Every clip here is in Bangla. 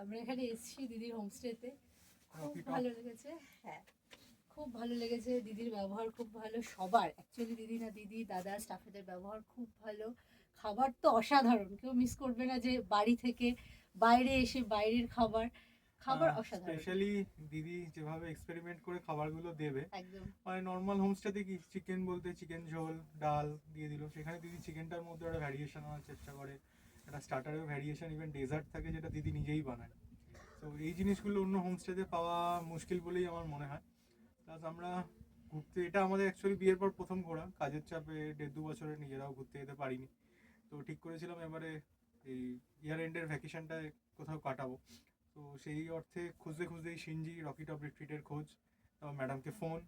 আমরা এখানে এসেছি দিদির হোমস্টেতে, খুব ভালো লেগেছে। হ্যাঁ, খুব ভালো লেগেছে, দিদির ব্যবহার খুব ভালো সবার, অ্যাকচুয়ালি দিদি না দিদি দাদা স্টাফেদের ব্যবহার খুব ভালো, খাবার তো অসাধারণ, কেউ মিস করবে না যে বাড়ি থেকে বাইরে এসে বাইরের খাবার অসাধারণ। স্পেশালি দিদি যেভাবে এক্সপেরিমেন্ট করে খাবারগুলো দেবে, একদম মানে নর্মাল হোমস্টেতে কি চিকেন বলতে চিকেন ঝোল ডাল দিয়ে দিল, সেখানে দিদি চিকেনটার মধ্যে একটা ভ্যারিয়েশন আনার চেষ্টা করে, একটা স্টার্টারের ভ্যারিয়েশন, ইভেন ডেজার্ট থাকে যেটা দিদি নিজেই বানায়। তো এই জিনিসগুলো অন্য হোমস্টেতে পাওয়া মুশকিল বলেই আমার মনে হয়। প্লাস আমরা ঘুরতে, এটা আমাদের অ্যাকচুয়ালি বিয়ের পর প্রথম ঘোরা, কাজের চাপে 1.5-2 বছরে নিজেরাও ঘুরতে যেতে পারিনি। তো ঠিক করেছিলাম এবারে এই ইয়ার এন্ডের ভ্যাকেশনটায় কোথাও কাটাবো। তো সেই অর্থে খুঁজতে খুঁজতেই সিনজি রকি টপ রিট্রিটের খোঁজ, তারপর ম্যাডামকে ফোন।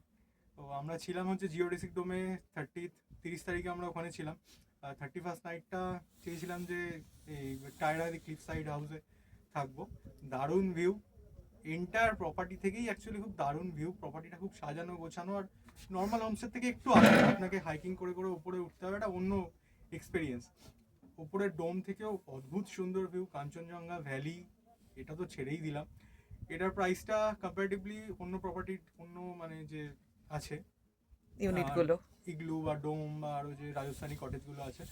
তো আমরা ছিলাম হচ্ছে জিওডেসিক ডোমে 30 তারিখে আমরা ওখানে ছিলাম। আর 31st নাইটটা চেয়েছিলাম যে এই টায়রাদি ক্লিফ সাইড হাউসে থাকবো। দারুণ ভিউ, এন্টায়ার প্রপার্টি থেকেই অ্যাকচুয়ালি খুব দারুণ ভিউ, প্রপার্টিটা খুব সাজানো গোছানো, আর নর্মাল হোমস্টের থেকে একটু আলাদা, আপনাকে হাইকিং করে করে উপরে উঠতে হবে, একটা অন্য এক্সপিরিয়েন্স। উপরের ডোম থেকেও অদ্ভুত সুন্দর ভিউ, কাঞ্চনজঙ্ঘা ভ্যালি, এটা তো ছেড়েই দিলাম। এটার প্রাইসটা কম্পারেটিভলি অন্য প্রপার্টির অন্য মানে যে আছে ইউনিটগুলো, ইগলু বা ডোম বা আরও যে রাজস্থানি কটেজগুলো আছে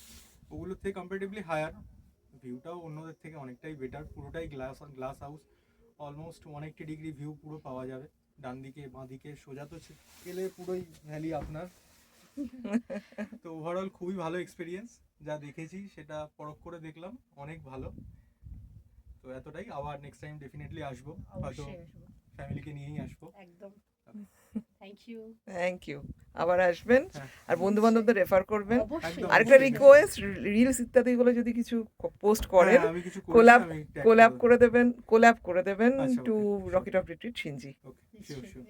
ওগুলোর থেকে কম্পারেটিভলি হায়ার, ভিউটাও অন্যদের থেকে অনেকটাই বেটার, পুরোটাই glass house, almost 180 degree view পুরো পাওয়া যাবে, ডান দিকে বাঁ দিকে সোজা তো গেলে পুরোই ভ্যালি আপনার। তো ওভারঅল খুবই ভালো এক্সপিরিয়েন্স, যা দেখেছি সেটা পরখ করে দেখলাম অনেক ভালো। তো এতটাই, আবার নেক্সট টাইম ডেফিনেটলি আসবো, হয়তো অবশ্যই আসবো, ফ্যামিলিকে নিয়েই আসবো। একদম। Thank you. থ্যাংক ইউ, আবার আসবেন আর বন্ধু বান্ধবদের রেফার করবেন। অবশ্যই। আরেকটা রিকোয়েস্ট, রিলস ইত্যাদিগুলো যদি কিছু পোস্ট করেন, আমি কিছু কোলাব করে দেবেন আচ্ছা, টু okay. রকি টপ রিট্রিট সিনজি। Okay, sure sure.